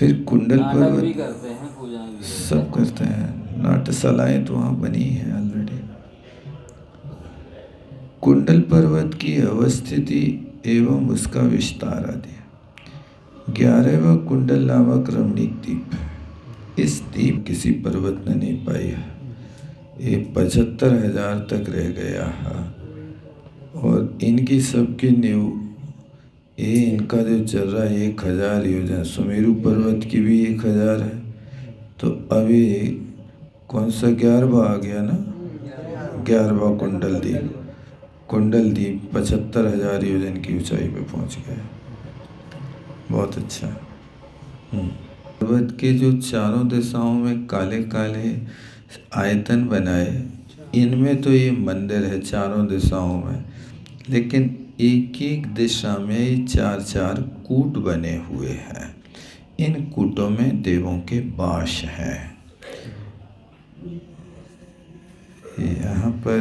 फिर कुंडल नाटक भी पर्वत करते हैं, पूजा भी करते सब करते हैं, नाट्यशालाएँ तो वहाँ बनी हैं ऑलरेडी। कुंडल पर्वत की अवस्थिति एवं उसका विस्तार आदि। 11वां कुंडल नामक रमणीक द्वीप है। इस द्वीप किसी पर्वत ने नहीं पाई है। ये 75,000 तक रह गया है और इनकी सबकी नींव ये इनका जो चल रहा है 1,000 योजन। सुमेरु पर्वत की भी 1,000 है। तो अभी कौन सा 11वां आ गया ना, 11वां कुंडल द्वीप 75,000 योजन की ऊंचाई पे पहुंच गया। बहुत अच्छा। पर्वत के जो चारों दिशाओं में काले काले आयतन बनाए, इनमें तो ये मंदिर है चारों दिशाओं में, लेकिन एक एक दिशा में ये 4-4 कूट बने हुए हैं। इन कूटों में देवों के वास हैं। यहाँ पर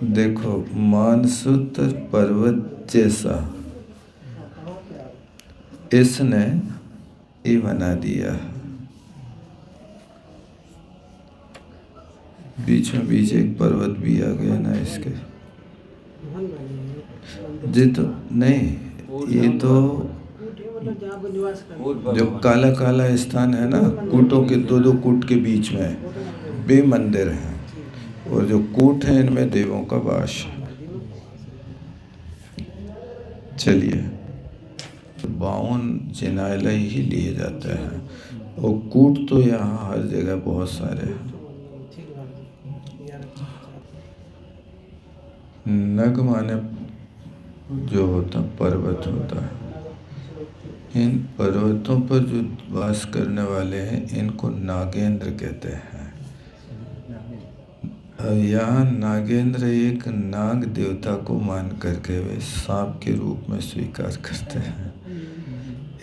देखो, मानसूत्र पर्वत जैसा इसने ये बना दिया। बीच में बीच एक पर्वत भी आ गया ना इसके। जी तो नहीं, ये तो जो काला काला स्थान है ना, कूटों के दो कूट के बीच में वे मंदिर हैं, और जो कूट है इनमें देवों का वास है। चलिए, 52 जिनालय ही लिए जाते हैं, और कूट तो यहाँ हर जगह बहुत सारे हैं। नग माने जो होता पर्वत होता है। इन पर्वतों पर जो वास करने वाले हैं इनको नागेंद्र कहते हैं। यहाँ नागेंद्र एक नाग देवता को मान करके वे सांप के रूप में स्वीकार करते हैं।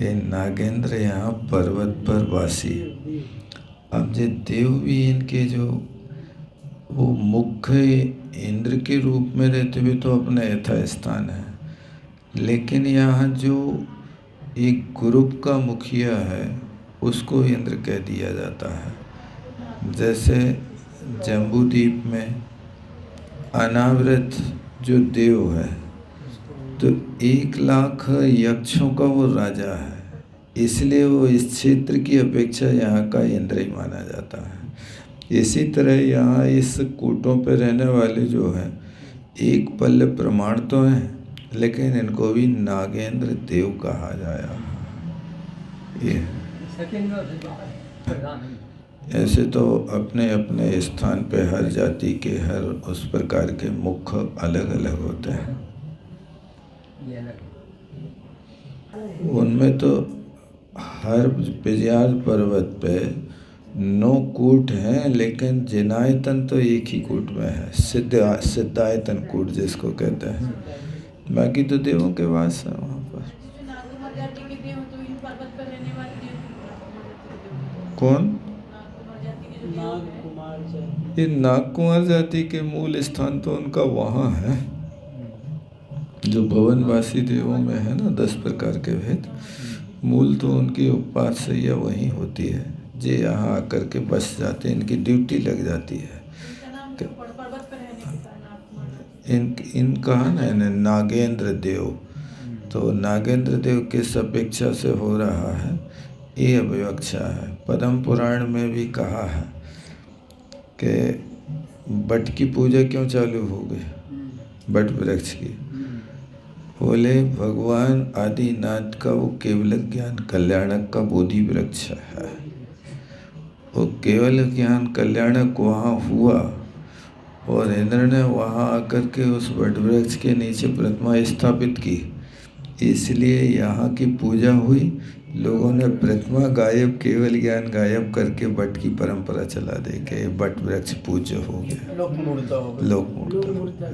ये नागेंद्र यहाँ पर्वत पर वासी। अब जो देव भी इनके जो वो मुख्य इंद्र के रूप में रहते हुए तो अपना यथास्थान है, लेकिन यहाँ जो एक ग्रुप का मुखिया है उसको इंद्र कह दिया जाता है। जैसे जम्बूद्वीप में अनावृत जो देव है, तो 1,00,000 यक्षों का वो राजा है, इसलिए वो इस क्षेत्र की अपेक्षा यहाँ का इंद्र ही माना जाता है। इसी तरह यहाँ इस कूटों पर रहने वाले जो हैं, एक पल्ल प्रमाण तो हैं, लेकिन इनको भी नागेंद्र देव कहा जाया। ये ऐसे तो अपने अपने स्थान पे हर जाति के हर उस प्रकार के मुख अलग अलग होते हैं। उनमें तो हर विजयार पर्वत पे 9 कूट हैं, लेकिन जिनायतन तो एक ही कूट में है, सिद्धायतन कूट जिसको कहते हैं। बाकी तो देवों के वास है वहाँ पर। कौन? ये नागकुमार जाति के मूल स्थान तो उनका वहाँ है, जो भवनवासी देवों में है ना 10 प्रकार के भेद। मूल तो उनकी उपास्या वहीं होती है, जे यहाँ आकर के बस जाते हैं, इनकी ड्यूटी लग जाती है। इनका है ना नागेंद्र देव, तो नागेंद्र देव किस अपेक्षा से हो रहा है ये अभिव्यक्षा है। पद्म पुराण में भी कहा है कि बट की पूजा क्यों चालू हो गई, बट वृक्ष की। बोले भगवान आदिनाथ का वो केवल ज्ञान कल्याणक का बोधि वृक्ष है। वो केवल ज्ञान कल्याणक वहाँ हुआ और इंद्र ने वहाँ आकर के उस वट वृक्ष के नीचे प्रतिमा स्थापित की, इसलिए यहाँ की पूजा हुई। लोगों ने प्रतिमा गायब, केवल ज्ञान गायब करके बट की परंपरा चला दे के बट वृक्ष पूज्य हो गया, लोक मूर्ता।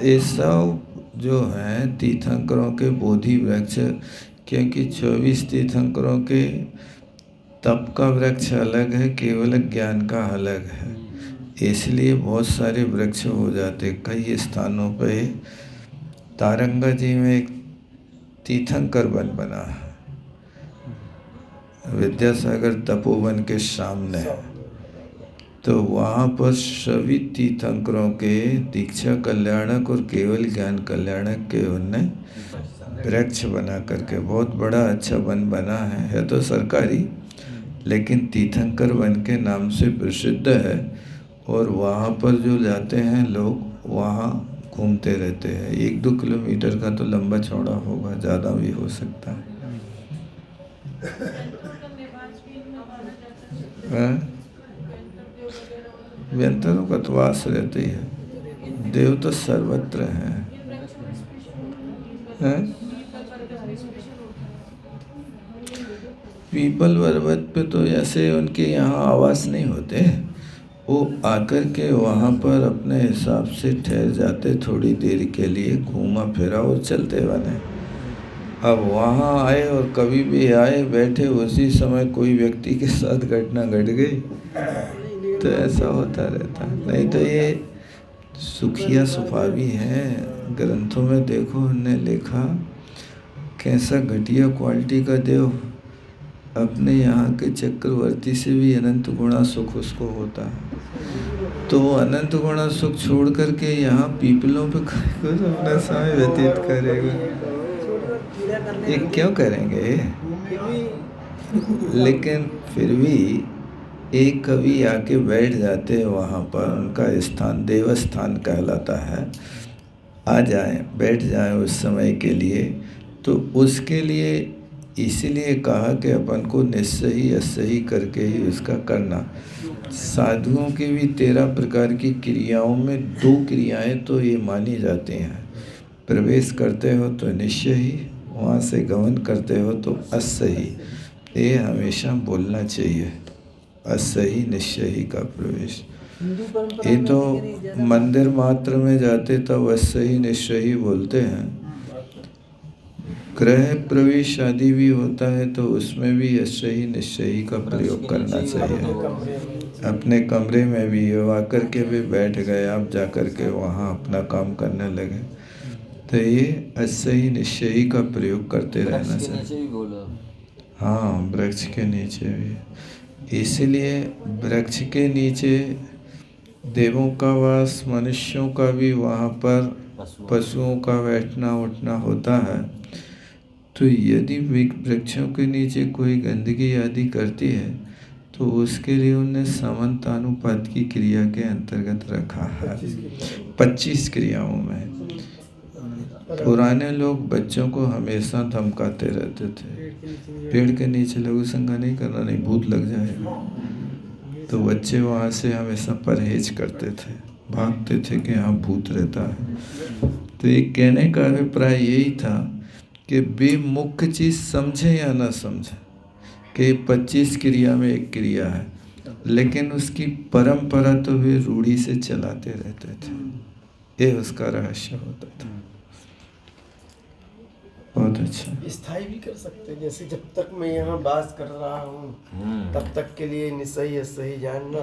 ये सब जो हैं तीर्थंकरों के बोधि वृक्ष क्योंकि 24 तीर्थंकरों के तप का वृक्ष अलग है, केवल ज्ञान का अलग है। इसलिए बहुत सारे वृक्ष हो जाते। कई स्थानों पे तारंगा जी में एक तीर्थंकर वन बना है, विद्यासागर तपोवन के सामने, तो वहाँ पर सभी तीर्थंकरों के दीक्षा कल्याणक और केवल ज्ञान कल्याणक के उनने वृक्ष बना करके बहुत बड़ा अच्छा वन बना है तो सरकारी, लेकिन तीर्थंकर वन के नाम से प्रसिद्ध है। और वहाँ पर जो जाते हैं लोग, वहाँ घूमते रहते हैं। 1-2 किलोमीटर का तो लंबा चौड़ा होगा, ज़्यादा भी हो सकता है। व्यंतरों का तो वास रहती है, देव तो सर्वत्र हैं। पीपल पर्वत पे तो ऐसे उनके यहाँ आवास नहीं होते, वो आकर के वहाँ पर अपने हिसाब से ठहर जाते, थोड़ी देर के लिए घूमा फिरा और चलते बने। अब वहाँ आए और कभी भी आए बैठे, उसी समय कोई व्यक्ति के साथ घटना घट गई तो ऐसा होता रहता। नहीं तो ये सुखिया सुफावी हैं। ग्रंथों में देखो उनने लिखा कैसा घटिया क्वालिटी का देव, अपने यहाँ के चक्रवर्ती से भी अनंत गुणा सुख उसको होता है। तो वो अनंत गुणा सुख छोड़ करके यहाँ पीपलों पे कुछ अपना समय व्यतीत करेगा, ये क्यों करेंगे? लेकिन फिर भी एक कवि आके बैठ जाते हैं वहाँ पर, उनका स्थान देवस्थान कहलाता है। आ जाएं, बैठ जाएं उस समय के लिए, तो उसके लिए इसीलिए कहा कि अपन को निस्सही असही करके ही उसका करना। साधुओं की भी 13 प्रकार की क्रियाओं में 2 क्रियाएं तो ये मानी जाती हैं। प्रवेश करते हो तो निश्चयी, वहाँ से गमन करते हो तो असही। ये हमेशा बोलना चाहिए, असही निश्चयी का प्रवेश। ये तो मंदिर मात्र में जाते तब असही निश्चयी बोलते हैं। गृह प्रवेश आदि भी होता है तो उसमें भी असही निश्चयी का प्रयोग करना चाहिए। अपने कमरे में भी आकर के भी बैठ गए, आप जा कर के वहाँ अपना काम करने लगे, तो ये असही निश्चयी का प्रयोग करते रहना चाहिए। हाँ, वृक्ष के नीचे भी। इसीलिए वृक्ष के नीचे देवों का वास, मनुष्यों का भी वहाँ पर पशुओं का बैठना उठना होता है। तो यदि वृक्षों के नीचे कोई गंदगी आदि करती है तो उसके लिए उन्हें समानतानुपात की क्रिया के अंतर्गत रखा है। 25 क्रियाओं में पुराने लोग बच्चों को हमेशा धमकाते रहते थे, पेड़ के नीचे लघु शंका नहीं करना, नहीं भूत लग जाएगा। तो बच्चे वहाँ से हमेशा परहेज करते थे, भागते थे कि यहाँ भूत रहता है। तो एक कहने का अभिप्राय यही था कि वे मुख्य चीज़ समझे या ना समझे कि 25 क्रिया में एक क्रिया है, लेकिन उसकी परंपरा तो वे रूढ़ी से चलाते रहते थे। ये उसका रहस्य होता था। बहुत अच्छा। स्थायी भी कर सकते हैं, जैसे जब तक मैं यहाँ बास कर रहा हूँ तब तक के लिए निसही असही जानना।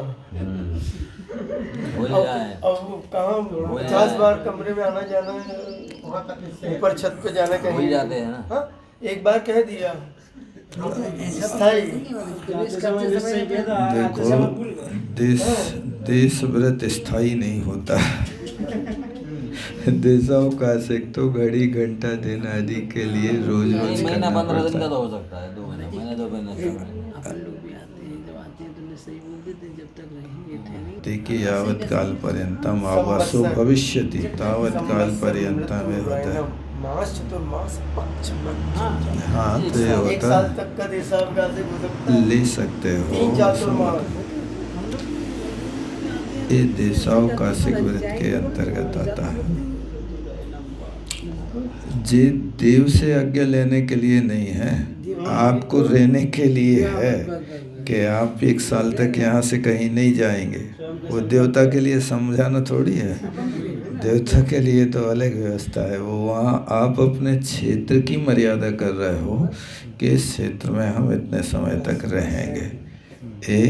अब कहाँ 50 बार कमरे में आना जाना है, ऊपर छत पे जाना कहीं जाते हैं ना। हाँ, एक बार कह दिया स्थायी। देखो, देश व्रत स्थायी नहीं होता। देशों का सिख तो घड़ी घंटा दिन आदि के लिए रोज रोज करना पड़ता है। 15 दिन का तो हो सकता है, 2 महीने 2 महीने। देखिए, यावत काल पर्यंतम आवासो भविष्यति तावत काल पर्यंतम में होता है। मास तो मास पक्ष। हाँ, तो ये होता है। 1 साल तक का देशावकाश से गुजरता ले सकते हो। 3-4 मास ये देशावकाशिक व्रत के अंतर्गत आता है। जे देव से आज्ञा लेने के लिए नहीं है, आपको रहने के लिए है कि आप 1 साल तक यहाँ से कहीं नहीं जाएंगे। वो देवता के लिए समझाना थोड़ी है। देवता के लिए तो अलग व्यवस्था है। वो वहाँ आप अपने क्षेत्र की मर्यादा कर रहे हो कि इस क्षेत्र में हम इतने समय तक रहेंगे। ये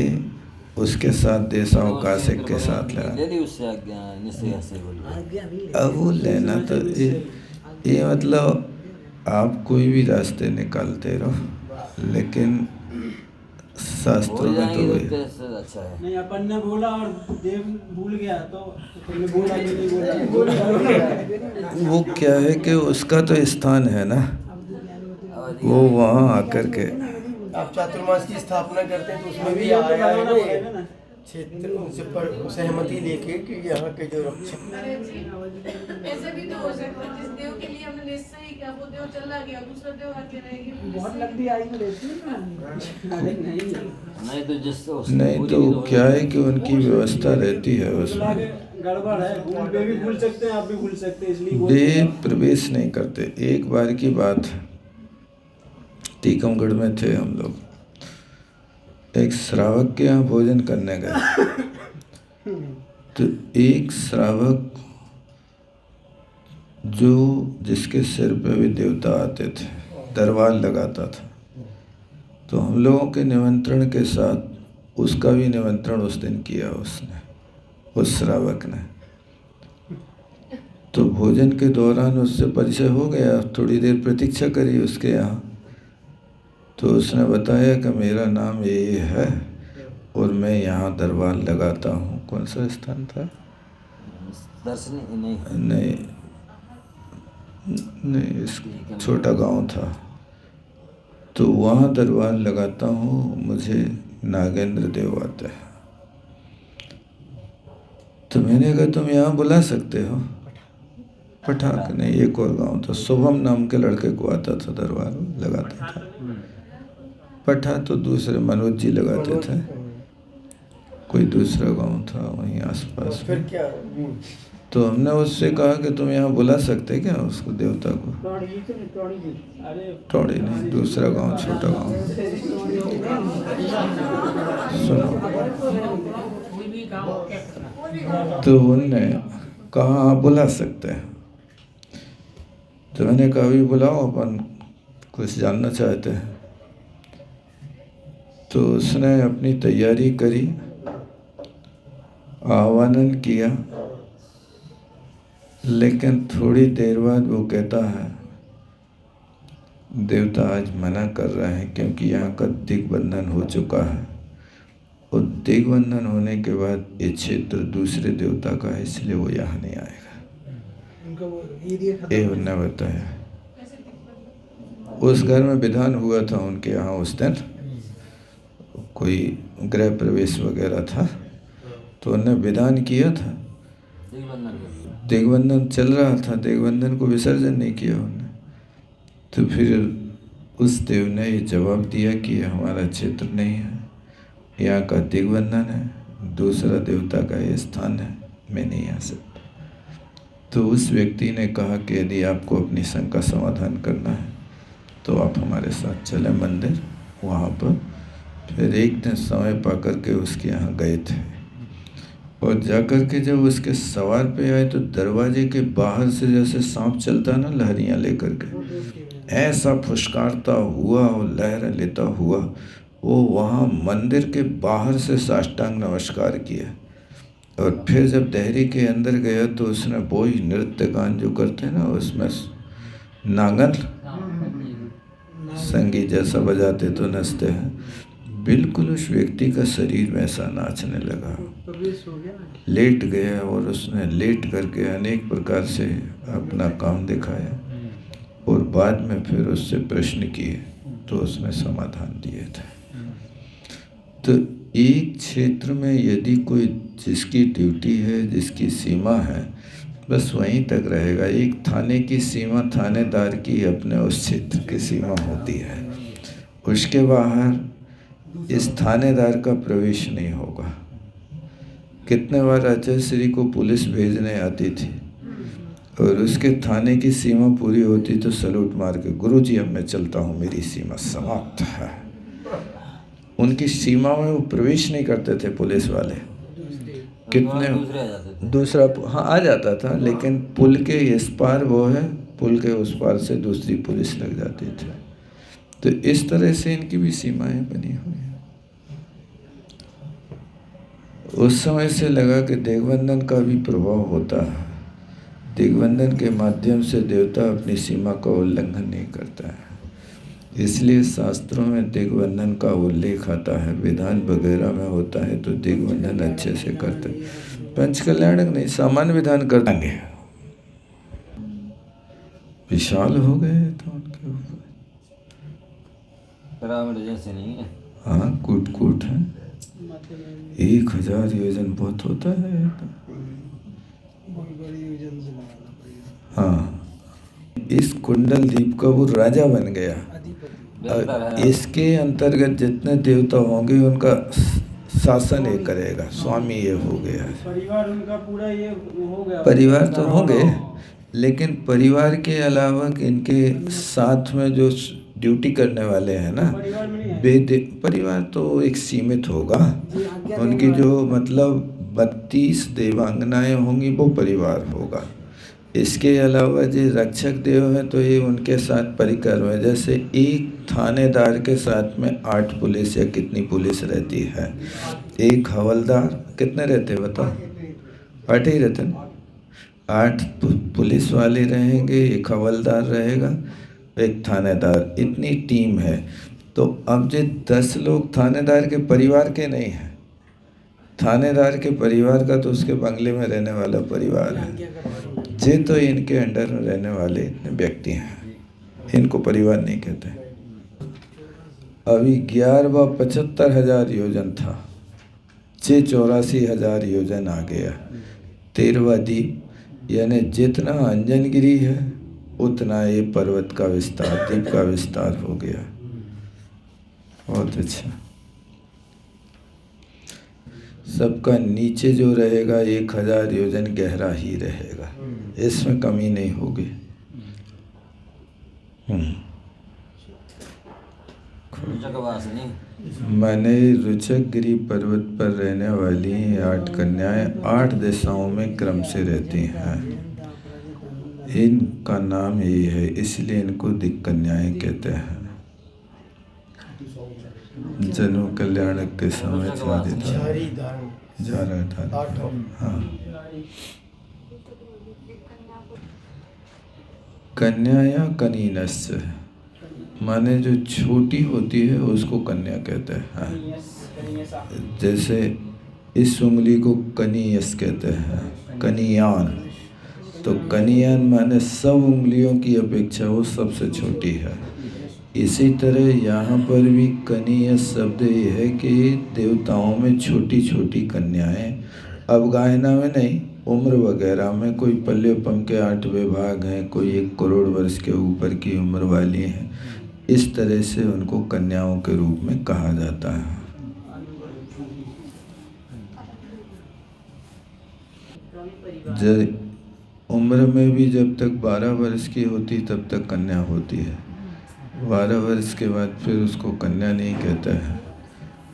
उसके साथ देशावकाशिक के साथ लगा। अब वो लेना तो ये मतलब आप कोई भी रास्ते निकालते रहो, लेकिन शास्त्रों में तो वही अच्छा है। नहीं, अपन ने बोला और देव भूल गया तो तुमने बोला कि नहीं बोला। वो क्या है कि उसका तो स्थान है ना, वो वहाँ आकर के आप चातुर्मास की स्थापना करते हैं तो उसमें भी आया है ना क्षेत्र, उनसे पर सहमति लेके कि यहाँ के जो रक्षक। ऐसा भी तो हो सकता है जिस देव के लिए हमने निश्चय ही किया वो देव चला गया, दूसरा देव आके रहेगी। बहुत लंबी आयु रहती है ना। नहीं तो जिससे नहीं तो क्या है कि उनकी व्यवस्था रहती है उसमें। गड़बड़ है, वे भी भूल सकते हैं, आप भी भूल सकते हैं, इसलिए वे प्रवेश नहीं करते। एक बार की बात है, टीकमगढ़ में थे हम लोग, एक श्रावक के यहाँ भोजन करने गए। तो एक श्रावक जो जिसके सिर पे भी देवता आते थे, दरबार लगाता था, तो हम लोगों के निमंत्रण के साथ उसका भी निमंत्रण उस दिन किया उसने, उस श्रावक ने। तो भोजन के दौरान उससे परिचय हो गया, थोड़ी देर प्रतीक्षा करी उसके यहाँ। तो उसने बताया कि मेरा नाम ये है और मैं यहाँ दरबार लगाता हूँ। कौन सा स्थान था? दर्शनी नहीं, इस छोटा गांव था। तो वहाँ दरबार लगाता हूँ, मुझे नागेंद्र देव आते हैं। तो मैंने कहा तुम यहाँ बुला सकते हो। पठाक नहीं, एक और गांव था, शुभम नाम के लड़के को आता था, दरबार लगाता था। पठा तो दूसरे मनोज जी लगाते थे, कोई दूसरा गांव था वहीं आसपास। फिर क्या? तो हमने उससे कहा कि तुम यहाँ बुला सकते क्या उसको, देवता को? टोड़ी नहीं, दूसरा गांव, छोटा गांव। सुनो, तो उनने कहा आप बुला सकते हैं। तो मैंने कहा भी बुलाओ, अपन कुछ जानना चाहते हैं। तो उसने अपनी तैयारी करी, आह्वान किया, लेकिन थोड़ी देर बाद वो कहता है देवता आज मना कर रहे हैं क्योंकि यहाँ का दिग्बंधन हो चुका है, और दिग्बंधन होने के बाद ये क्षेत्र दूसरे देवता का है, इसलिए वो यहाँ नहीं आएगा। ये उन्होंने बताया। उस घर में विधान हुआ था उनके यहाँ उस दिन, कोई गृह प्रवेश वगैरह था, तो उन्होंने विधान किया था। दिग्बंधन चल रहा था, दिग्बंधन को विसर्जन नहीं किया उन्होंने। तो फिर उस देव ने ये जवाब दिया कि ये हमारा क्षेत्र नहीं है, यहाँ का दिग्बंधन है, दूसरा देवता का ये स्थान है, मैं नहीं आ सकता। तो उस व्यक्ति ने कहा कि यदि आपको अपनी शंका समाधान करना है तो आप हमारे साथ चलें मंदिर। वहाँ पर फिर एक दिन समय पा कर के उसके यहाँ गए थे, और जाकर के जब उसके सवार पे आए तो दरवाजे के बाहर से जैसे सांप चलता है ना लहरियाँ लेकर के, ऐसा फुशकारता हुआ और लहरें लेता हुआ वो वहाँ मंदिर के बाहर से साष्टांग नमस्कार किया। और फिर जब देहरी के अंदर गया तो उसने वही नृत्य गान जो करते हैं ना, उसमें नांगन संगीत जैसा बजाते तो नचते हैं, बिल्कुल उस व्यक्ति का शरीर वैसा नाचने लगा। लेट गया और उसने लेट करके अनेक प्रकार से अपना काम दिखाया, और बाद में फिर उससे प्रश्न किए तो उसने समाधान दिए थे। तो एक क्षेत्र में यदि कोई जिसकी ड्यूटी है, जिसकी सीमा है, बस वहीं तक रहेगा। एक थाने की सीमा थानेदार की अपने उस क्षेत्र की सीमा होती है, उसके बाहर इस थानेदार का प्रवेश नहीं होगा। कितने बार अजय श्री को पुलिस भेजने आती थी और उसके थाने की सीमा पूरी होती तो सलूट मार के, गुरुजी अब मैं चलता हूँ, मेरी सीमा समाप्त है। उनकी सीमा में वो प्रवेश नहीं करते थे पुलिस वाले, कितने दूसरे आ जाते थे। दूसरा हाँ आ जाता था, लेकिन पुल के इस पार वो है, पुल के उस पार से दूसरी पुलिस लग जाती थी। तो इस तरह से इनकी भी सीमाएं बनी हुई हैं। उस समय से लगा कि दिग्बंधन का भी प्रभाव होता है। दिग्बंधन के माध्यम से देवता अपनी सीमा का उल्लंघन नहीं करता है, इसलिए शास्त्रों में दिग्बंधन का उल्लेख आता है, विधान वगैरह में होता है, तो दिग्बंधन अच्छे से करते। पंचकल्याणक नहीं, सामान्य विधान कर देंगे। विशाल हो गए तो उनके ऊपर पिरामिड जैसे नहीं है। हाँ कूट कूट है। 1000 योजन बहुत होता है ये तो। हाँ, इस कुंडल द्वीप का वो राजा बन गया। और इसके अंतर्गत जितने देवता होंगे उनका शासन ये करेगा, स्वामी ये हो गया। परिवार उनका पूरा ये हो गया। परिवार तो होंगे, लेकिन परिवार के अलावा इनके साथ में जो ड्यूटी करने वाले हैं ना, परिवार तो एक सीमित होगा। उनकी जो मतलब 32 देवांगनाएं होंगी वो परिवार होगा। इसके अलावा जो रक्षक देव हैं तो ये उनके साथ परिकर में, जैसे एक थानेदार के साथ में 8 पुलिस या कितनी पुलिस रहती है। एक हवलदार, कितने रहते बताओ? 8 ही रहते ना। 8 पुलिस वाले रहेंगे, एक हवलदार रहेगा, एक थानेदार, इतनी टीम है। तो अब जो 10 लोग थानेदार के परिवार के नहीं हैं, थानेदार के परिवार का तो उसके बंगले में रहने वाला परिवार है। ये तो इनके अंडर में रहने वाले इतने व्यक्ति हैं, इनको परिवार नहीं कहते। अभी 11वां 75,000 योजन था, 84,000 योजन आ गया। 13वां द्वीप, यानी जितना अंजनगिरी है उतना ये पर्वत का विस्तार, द्वीप का विस्तार हो गया। बहुत अच्छा। सबका नीचे जो रहेगा 1000 योजन गहरा ही रहेगा, इसमें कमी नहीं होगी। मैंने रुचक गिरी पर्वत पर रहने वाली 8 कन्याएं 8 दिशाओं में क्रम से रहती हैं। इनका नाम यही है, इसलिए इनको दिक् कन्याएं कहते हैं। जन्म कल्याणक के समय हाँ। कन्या या कनीनस्य, माने जो छोटी होती है उसको कन्या कहते हैं। जैसे इस उंगली को कनीयस कहते हैं, कनियान। तो कनियान माने सब उंगलियों की अपेक्षा वो सबसे छोटी है। इसी तरह यहाँ पर भी कनीयस शब्द ये है कि देवताओं में छोटी छोटी कन्याएं, अब गायना में नहीं, उम्र वगैरह में कोई पल्योपम के 8वें भाग हैं, कोई 1 करोड़ वर्ष के ऊपर की उम्र वाली हैं। इस तरह से उनको कन्याओं के रूप में कहा जाता है। जब उम्र में भी जब तक 12 वर्ष की होती तब तक कन्या होती है। 12 वर्ष के बाद फिर उसको कन्या नहीं कहते हैं।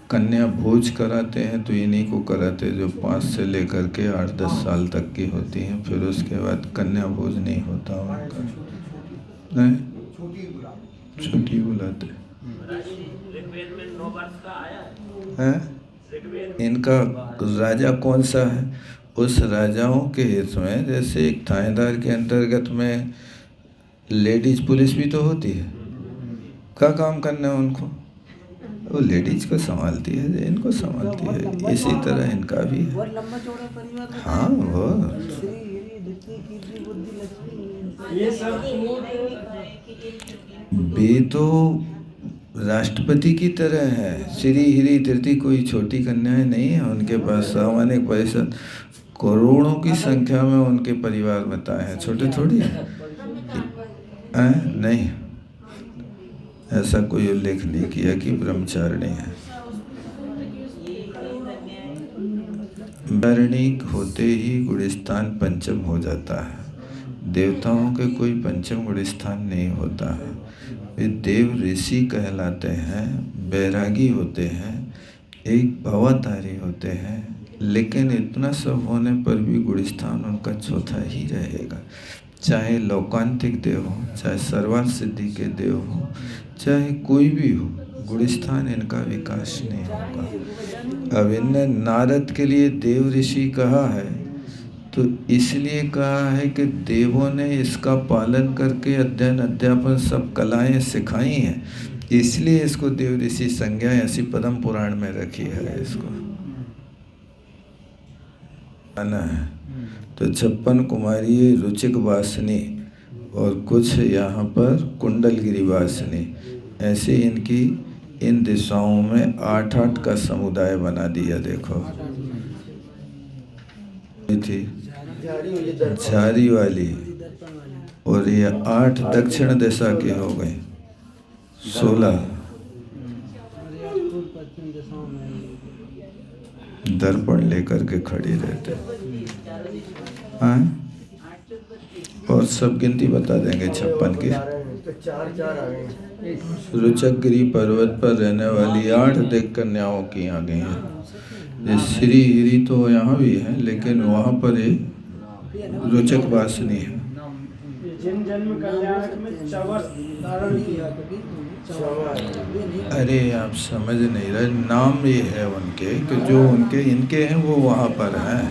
कन्या भोज कराते हैं तो इन्हीं को कराते जो 5 से लेकर के 8-10 साल तक की होती हैं। फिर उसके बाद कन्या भोज नहीं होता उनका, नहीं, छोटी बुलाते हैं। इनका राजा कौन सा है? उस राजाओं के हित में, जैसे एक थानेदार के अंतर्गत में लेडीज पुलिस भी तो होती है। क्या काम करना है उनको? वो लेडीज को संभालती है, इनको संभालती है। इसी तरह इनका भी है। हाँ, वो ये सब वे तो राष्ट्रपति की तरह है। श्री हिरी धृति कोई छोटी कन्याएं नहीं है उनके पास। सामान्य पैसा करोड़ों की संख्या में उनके परिवार बताए हैं, छोटे थोड़ी हैं। नहीं, ऐसा कोई उल्लेख नहीं किया कि ब्रह्मचारिणी है। वर्णिक होते ही गुणस्थान पंचम हो जाता है। देवताओं के कोई पंचम गुणस्थान नहीं होता है। वे देव ऋषि कहलाते हैं, बैरागी होते हैं, एक भवतारी होते हैं, लेकिन इतना सब होने पर भी गुणस्थान उनका चौथा ही रहेगा। चाहे लौकांतिक देव हो, चाहे सर्वार्थ सिद्धि के देव हो, चाहे कोई भी हो, गुणस्थान इनका विकास नहीं होगा। अब इनने नारद के लिए देव ऋषि कहा है तो इसलिए कहा है कि देवों ने इसका पालन करके अध्ययन अध्यापन सब कलाएं सिखाई हैं, इसलिए इसको देव ऋषि संज्ञा ऐसी पद्म पुराण में रखी है। इसको आना है तो 56 कुमारी रुचिक वासनी और कुछ यहाँ पर कुंडलगिरी वासनी, ऐसे इनकी इन दिशाओं में 8-8 का समुदाय बना दिया। देखो थी झारी वाली और ये 8 दक्षिण दिशा की हो गई, 16 दर्पण लेकर के खड़ी रहते हैं। और सब गिनती बता देंगे 56 की। रुचकगिरी पर्वत पर रहने वाली 8 दिक् कन्याओं की आ गई हैं। ये श्री हिरी तो यहाँ भी है, लेकिन वहाँ पर ये रुचक वासनी है। जिन जन्म कल्याण में चवर धारण किया, अरे आप समझ नहीं रहे, नाम ये है उनके कि जो उनके इनके हैं वो वहाँ पर हैं।